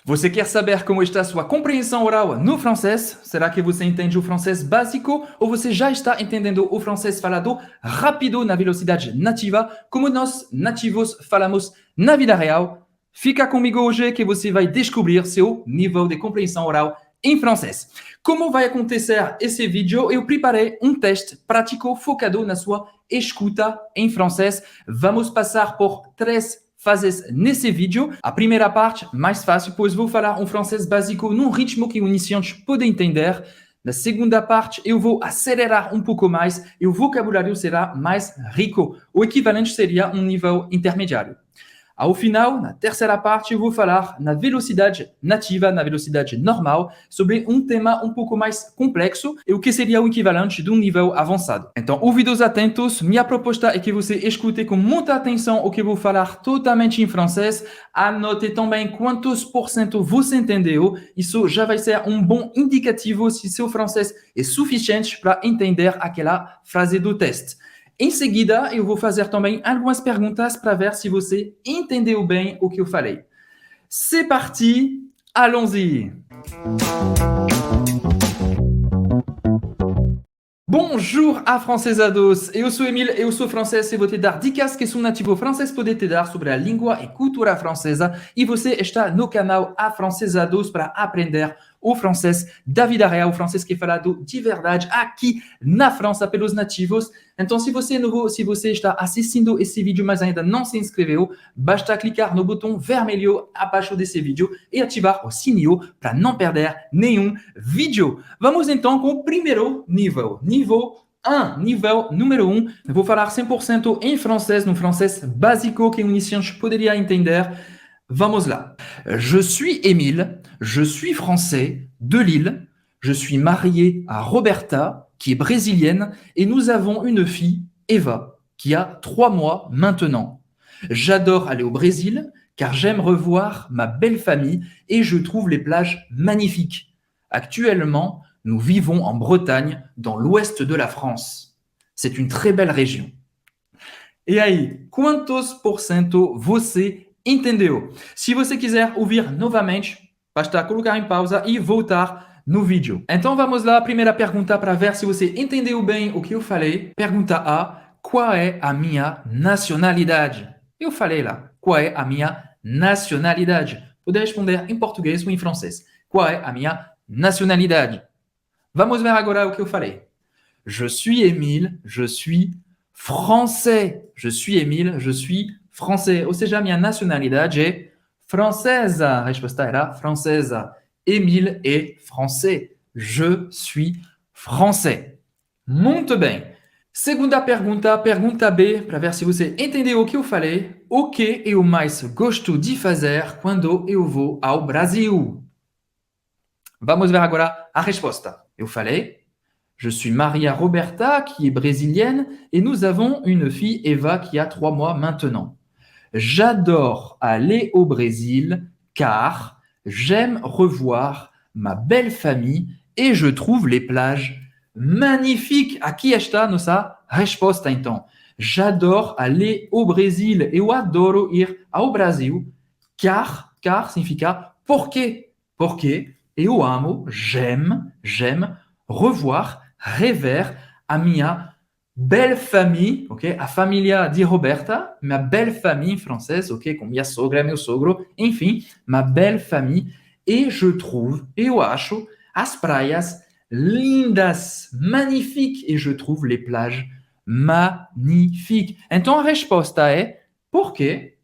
Você quer saber como está sua compreensão oral no francês? Será que você entende o francês básico ou você já está entendendo o francês falado rápido na velocidade nativa, como nós nativos falamos na vida real? Fica comigo hoje que você vai descobrir seu nível de compreensão oral em francês. Como vai acontecer esse vídeo? Eu preparei um teste prático focado na sua escuta em francês. Vamos passar por três fases nesse vídeo. A primeira parte, mais fácil, pois vou falar um francês básico num ritmo que o iniciante pode entender. Na segunda parte, eu vou acelerar um pouco mais e o vocabulário será mais rico. O equivalente seria um nível intermediário. Ao final, na terceira parte, eu vou falar na velocidade nativa, na velocidade normal, sobre um tema um pouco mais complexo e o que seria o equivalente de um nível avançado. Então, ouvidos atentos, minha proposta é que você escute com muita atenção o que eu vou falar totalmente em francês. Anote também quantos por cento você entendeu. Isso já vai ser um bom indicativo se seu francês é suficiente para entender aquela frase do teste. Em seguida, eu vou fazer também algumas perguntas para ver se você entendeu bem o que eu falei. C'est parti, allons-y! Bonjour afrancesados! Eu sou Emile, eu sou francês e vou te dar dicas que um nativo francês pode te dar sobre a língua e cultura francesa e você está no canal Afrancesados para aprender o francês da vida real, o francês que é falado de verdade aqui na França pelos nativos. Então, se você é novo, se você está assistindo esse vídeo, mas ainda não se inscreveu, basta clicar no botão vermelho abaixo desse vídeo e ativar o sininho para não perder nenhum vídeo. Vamos então com o primeiro nível. Nível 1, nível número 1. Eu vou falar 100% em francês, no francês básico que um iniciante poderia entender. Vamos là. Je suis Émile, je suis français de Lille, je suis marié à Roberta, qui est brésilienne, et nous avons une fille, Eva, qui a 3 mois maintenant. J'adore aller au Brésil, car j'aime revoir ma belle famille et je trouve les plages magnifiques. Actuellement, nous vivons en Bretagne, dans l'ouest de la France. C'est une très belle région. E aí, quantos por cento você entendeu? Se você quiser ouvir novamente, basta colocar em pausa e voltar no vídeo. Então vamos lá, primeira pergunta para ver se você entendeu bem o que eu falei. Pergunta A, qual é a minha nacionalidade? Eu falei lá, qual é a minha nacionalidade? Pode responder em português ou em francês. Qual é a minha nacionalidade? Vamos ver agora o que eu falei. Je suis Émile, je suis français. Je suis Émile, je suis français. Ou seja, minha nacionalidade é francesa. A resposta era francesa. Émile est français. Je suis français. Muito bem. Segunda pergunta, pergunta B, para ver se você entendeu o que eu falei. O que eu mais gosto de fazer quando eu vou ao Brasil? Vamos ver agora a resposta. Eu falei, je suis marié à Roberta, qui est brésilienne, et nous avons une fille, Eva, qui a 3 mois maintenant. J'adore aller au Brésil, car j'aime revoir ma belle famille et je trouve les plages magnifiques. Aqui está nossa resposta, então. J'adore aller au Brésil. Eu adoro ir ao Brasil, car significa porque. Porque eu amo, j'aime revoir, rever a minha belle famille, ok? A família de Roberta, ma belle famille em francês, ok? Com minha sogra, meu sogro, enfim, ma belle famille. E je trouve, eu acho, as praias lindas, magnifiques. E je trouve les plages magnifiques. Então a resposta é porque,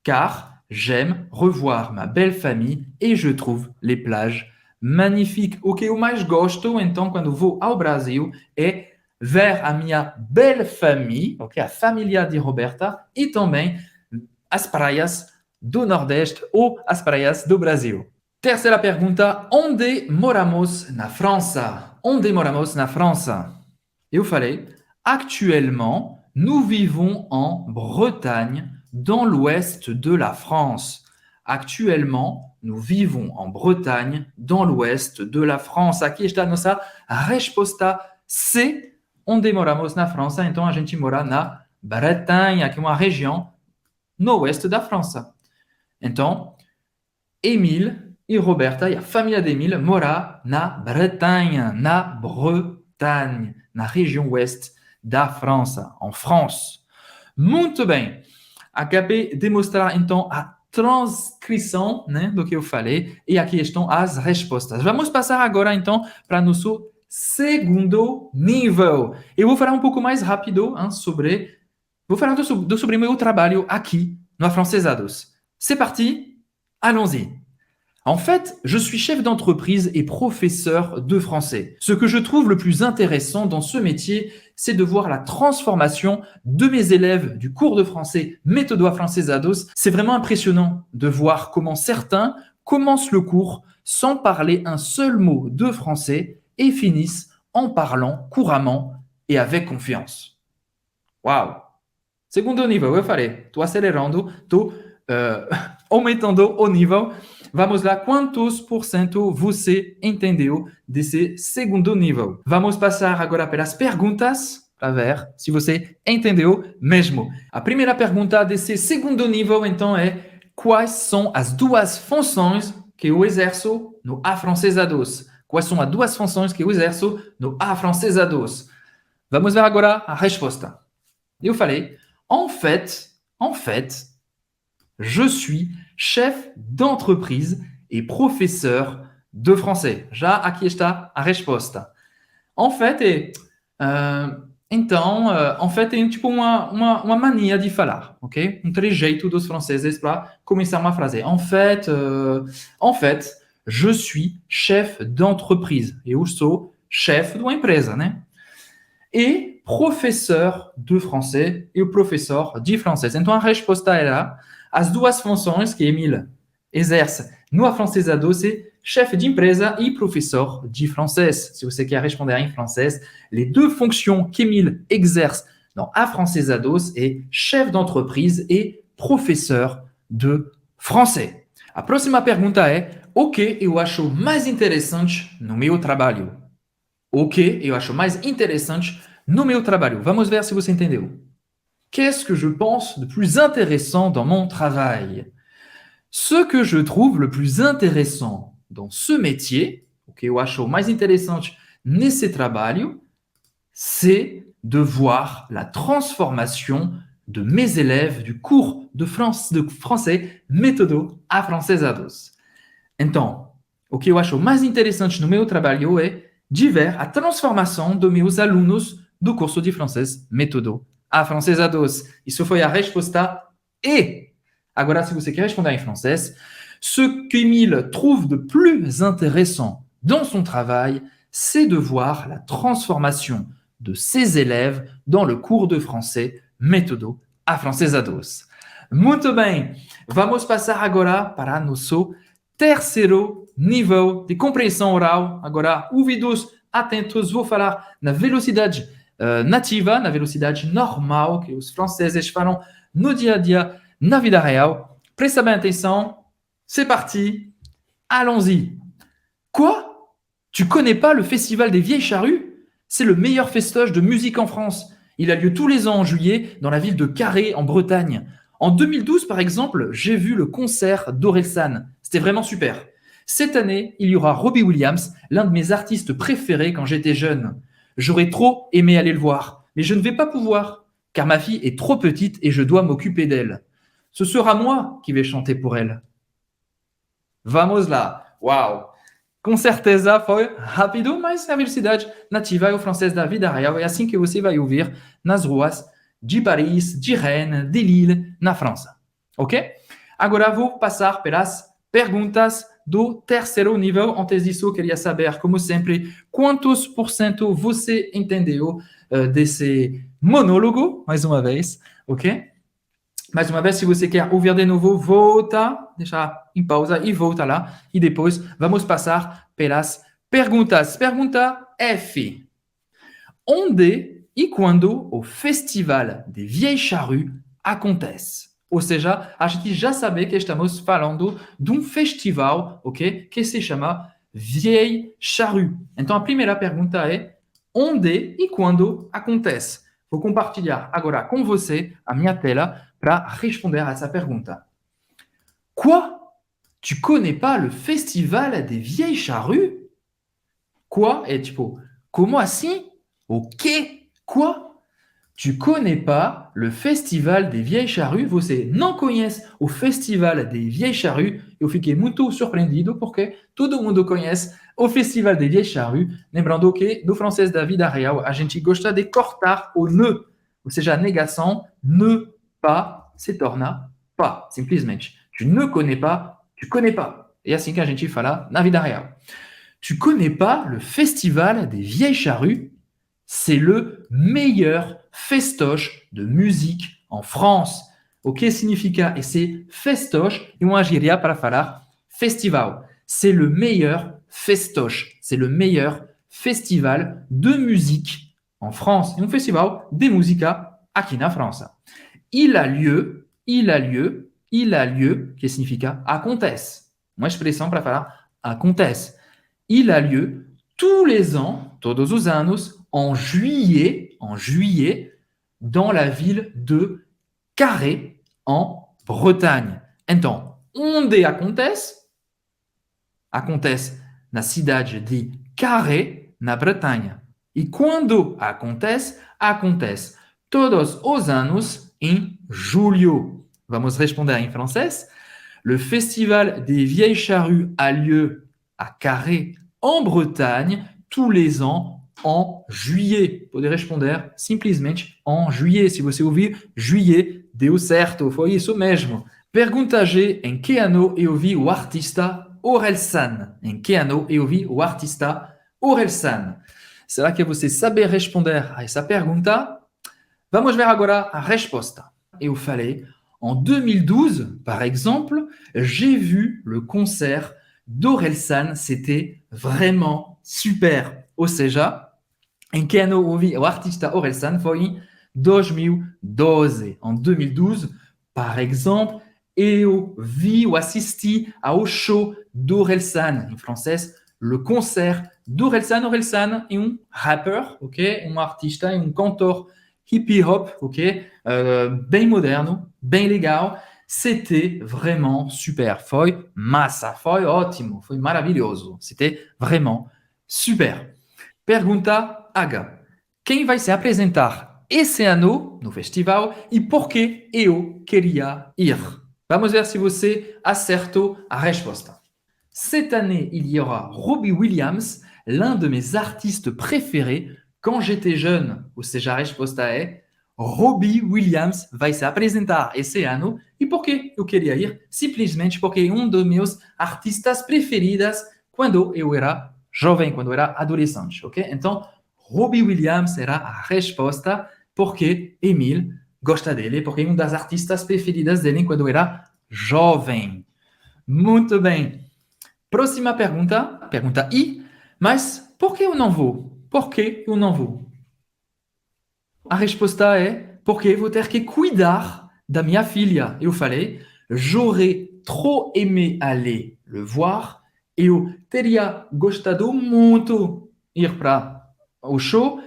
car j'aime revoir ma belle famille et je trouve les plages magnifiques. O que eu mais gosto, então, quando vou ao Brasil, é ver a minha belle famille, okay, a família de Roberta, e também as praias do Nordeste ou as praias do Brasil. Terceira pergunta, onde moramos na França? Onde moramos na França? Eu falei, actuellement, nous vivons en Bretagne, dans l'ouest de la France. Actuellement, nous vivons en Bretagne, dans l'ouest de la France. Aqui está a nossa resposta C. Onde moramos na França? Então, a gente mora na Bretanha, que é uma região no oeste da França. Então, Émile e Roberta e a família de Emile mora na Bretanha, na região oeste da França, en France. Muito bem. Acabei de mostrar então a transcrição, né, do que eu falei e aqui estão as respostas. Vamos passar agora então para nosso segundo nível. Eu vou falar um pouco mais rápido sobre vou falar sobre meu trabalho aqui no Afrancesados. C'est parti, allons-y. En fait, je suis chef d'entreprise et professeur de français. Ce que je trouve le plus intéressant dans ce métier, c'est de voir la transformation de mes élèves du cours de français Méthodo Afrancesados. C'est vraiment impressionnant de voir comment certains commencent le cours sans parler un seul mot de français et finissent en parlant couramment et avec confiance. Waouh! Segundo nível, eu falei, estou acelerando, estou aumentando o nível. Vamos lá, quantos por cento você entendeu desse segundo nível? Vamos passar agora pelas perguntas para ver se você entendeu mesmo. A primeira pergunta desse segundo nível, então, é quais são as duas funções que eu exerço no Afrancesados? Quais são as duas funções que eu exerço no Afrancesados? Vamos ver agora a resposta. Eu falei, en fait, je suis chef d'entreprise et professeur de français. Já aqui está a resposta. En fait, é tipo uma mania de falar, ok? Um trejeito dos franceses para começar uma frase. En fait, je suis chef d'entreprise. Eu sou chefe de uma empresa, né? E professeur de français e o professor de francês. Então, a resposta era as duas funções que Emile exerce no Afrancesados é chefe de empresa e professor de francês. Se você quer responder em francês, les deux fonctions qu'Emile exerce dans Afrancesados é chef d'entreprise e professeur de français. A próxima pergunta é: o que eu acho mais interessante no meu trabalho? O que eu acho mais interessante no meu trabalho? Vamos ver se você entendeu. Qu'est-ce que je pense de plus intéressant dans mon travail? Ce que je trouve le plus intéressant dans ce métier, o que eu acho mais interessante nesse trabalho, c'est de voir la transformation de mes élèves du cours de français Méthodo Afrancesados. Então, o que eu acho mais interessante no meu trabalho é de ver a transformação dos meus alunos do curso de francês Méthodo Afrancesados. Isso foi a resposta E. Agora, se você quer responder em francês, ce qu'Émile trouve de plus intéressant dans son travail, c'est de voir la transformation de ses élèves dans le cours de français Méthodo Afrancesados. Muito bem, vamos passar agora para nosso terceiro nível de compreensão oral. Agora, ouvidos atentos, vou falar na velocidade nativa, na velocidade normal que os franceses falam no dia a dia, na vida real. Presta bem atenção. C'est parti. Allons-y. Quoi? Tu connais pas le Festival des Vieilles Charrues? C'est le meilleur festoche de musique en France. Il a lieu tous les ans en juillet dans la ville de Carré, en Bretagne. En 2012, par exemple, j'ai vu le concert d'Orelsan. C'était vraiment super. Cette année, il y aura Robbie Williams, l'un de mes artistes préférés quand j'étais jeune. J'aurais trop aimé aller le voir, mais je ne vais pas pouvoir, car ma fille est trop petite et je dois m'occuper d'elle. Ce sera moi qui vais chanter pour elle. Vamos lá. Uau! Com certeza foi rápido, mas a velocidade nativa é o francês da vida real. É assim que você vai ouvir nas ruas de Paris, de Rennes, de Lille, na França. Ok? Agora vou passar pelas perguntas do terceiro nível. Antes disso, eu queria saber, como sempre, quantos por cento você entendeu desse monólogo, mais uma vez, ok? Mais uma vez, se você quer ouvir de novo, volta, deixa em pausa e volta lá. E depois vamos passar pelas perguntas. Pergunta F. Onde e quando o Festival des Vieilles Charrues acontece? Ou seja, a gente já sabe que estamos falando de um festival, ok? Que se chama Vieilles Charrues. Então, a primeira pergunta é onde e quando acontece? Vou compartilhar agora com você a minha tela para responder a essa pergunta. Quoi? Tu connais pas le festival des vieilles charrues? Quoi? É tipo, como assim? O quê? Quoi? Tu connais pas le festival des vieilles charrues? Você não conhece o festival des vieilles charrues? Eu fiquei muito surpreendido porque todo mundo conhece o festival des vieilles charrues. Lembrando que no francês da vida real a gente gosta de cortar o ne, ou seja, a negação ne pas se torna pas, simplesmente. Tu ne connais pas, tu connais pas. É assim que a gente fala na vida real. Tu connais pas le festival des vieilles charrues? C'est le meilleur festoche de musique en France. O que significa esse festoche? E uma gíria para falar festival. C'est le meilleur festoche. C'est le meilleur festival de musique en France. É um festival de música aqui na França. Il a lieu, il a lieu, il a lieu, que significa acontece. Uma expressão para falar acontece. Il a lieu tous les ans, todos os anos, en juillet, dans la ville de Carré, en Bretagne. Então, onde acontece? Acontece na cidade de Carré, na Bretanha. E quando acontece? Acontece todos os anos em julho. Vamos responder em francês. Le festival des vieilles charrues a lieu à Carré, en Bretagne, tous les ans en juillet. Pode responder simplesmente en juillet. Se você ouvir juillet, deu certo, foi isso mesmo. Pergunta G, em que ano eu vi o artista Orelsan? Em que ano eu vi o artista Orelsan? Será que você sabe responder a essa pergunta? Vamos ver agora a resposta. Eu falei, en 2012, par exemple, j'ai vu le concert d'Orelsan, c'était vraiment super. Ou seja, em que ano ouvi o artista Orelsan foi em 2012. En 2012, par exemple, eu vi ou assisti ao show d'Orelsan. Em francês, le concert d'Orelsan. Orelsan é um rapper, ok? Um artista, um cantor hip hop, ok? Bem moderno, bem legal. C'était vraiment super. Foi massa, foi ótimo, foi maravilhoso. C'était vraiment super. Pergunta H. Quem vai se apresentar esse ano no festival e por que eu queria ir? Vamos ver se você acertou a resposta. Cette année, il y aura Robbie Williams, l'un de mes artistes préférés quand j'étais jeune. Ou seja, a resposta é Robbie Williams vai se apresentar esse ano. E por que eu queria ir? Simplesmente porque é um dos meus artistas preferidos quando eu era jovem, quando eu era adolescente, ok? Então, Robbie Williams será a resposta porque Emile gosta dele, porque é um das artistas preferidas dele quando era jovem. Muito bem. Próxima pergunta, pergunta I. Mas por que eu não vou? Por que eu não vou? A resposta é porque vou ter que cuidar da minha filha. Eu falei, j'aurais trop aimé aller le voir. Eu teria gostado muito ir para o show,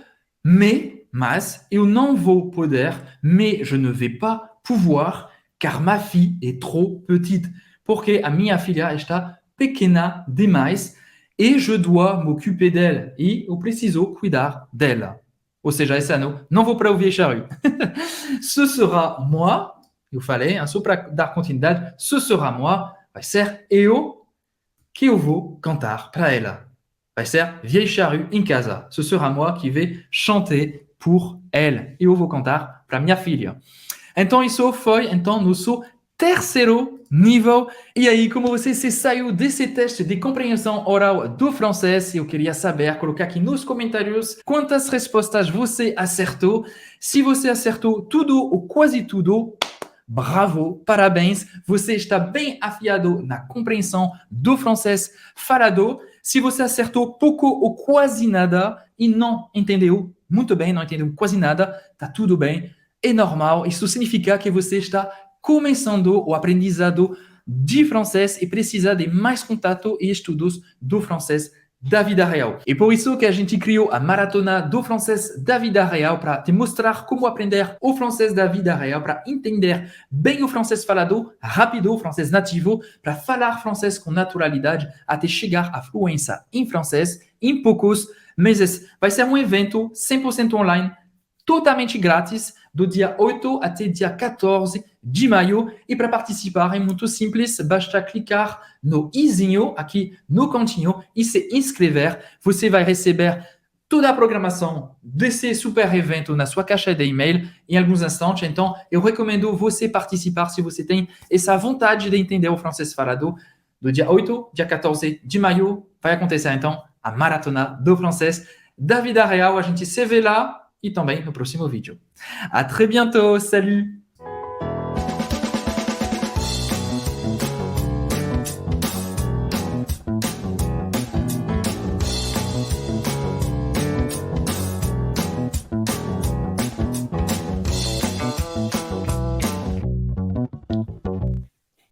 mas eu não vou poder, mais je ne vais pas pouvoir, car ma fille est trop petite. Porque a minha filha está pequena demais e je dois m'occuper d'elle. E eu preciso cuidar dela. Ou seja, esse ano não vou para o Vieille Charrue. Ce sera moi, eu falei, só para dar continuidade, ce sera moi, vai ser eu que eu vou cantar para ela. Vai ser Vieille Charrue em casa. Ce sera moi qui vais chanter pour elle. Eu vou cantar para minha filha. Então, isso foi nosso terceiro nível. E aí, como você se saiu desse teste de compreensão oral do francês, eu queria saber, colocar aqui nos comentários quantas respostas você acertou. Se você acertou tudo ou quase tudo, bravo, parabéns, você está bem afiado na compreensão do francês falado. Se você acertou pouco ou quase nada e não entendeu muito bem, não entendeu quase nada, tá tudo bem, é normal. Isso significa que você está começando o aprendizado de francês e precisa de mais contato e estudos do francês da vida real. E por isso que a gente criou a Maratona do Francês da Vida Real para te mostrar como aprender o francês da vida real, para entender bem o francês falado, rápido, o francês nativo, para falar francês com naturalidade até chegar à fluência em francês em poucos meses. Vai ser um evento 100% online, totalmente grátis, do dia 8 até dia 14 de maio. E para participar é muito simples, basta clicar no izinho aqui no cantinho e se inscrever. Você vai receber toda a programação desse super evento na sua caixa de e-mail em alguns instantes. Então, eu recomendo você participar se você tem essa vontade de entender o francês falado. Do dia 8, dia 14 de maio, vai acontecer então a Maratona do Francês da Vida Real. A gente se vê lá e também no próximo vídeo. À très bientôt, salut!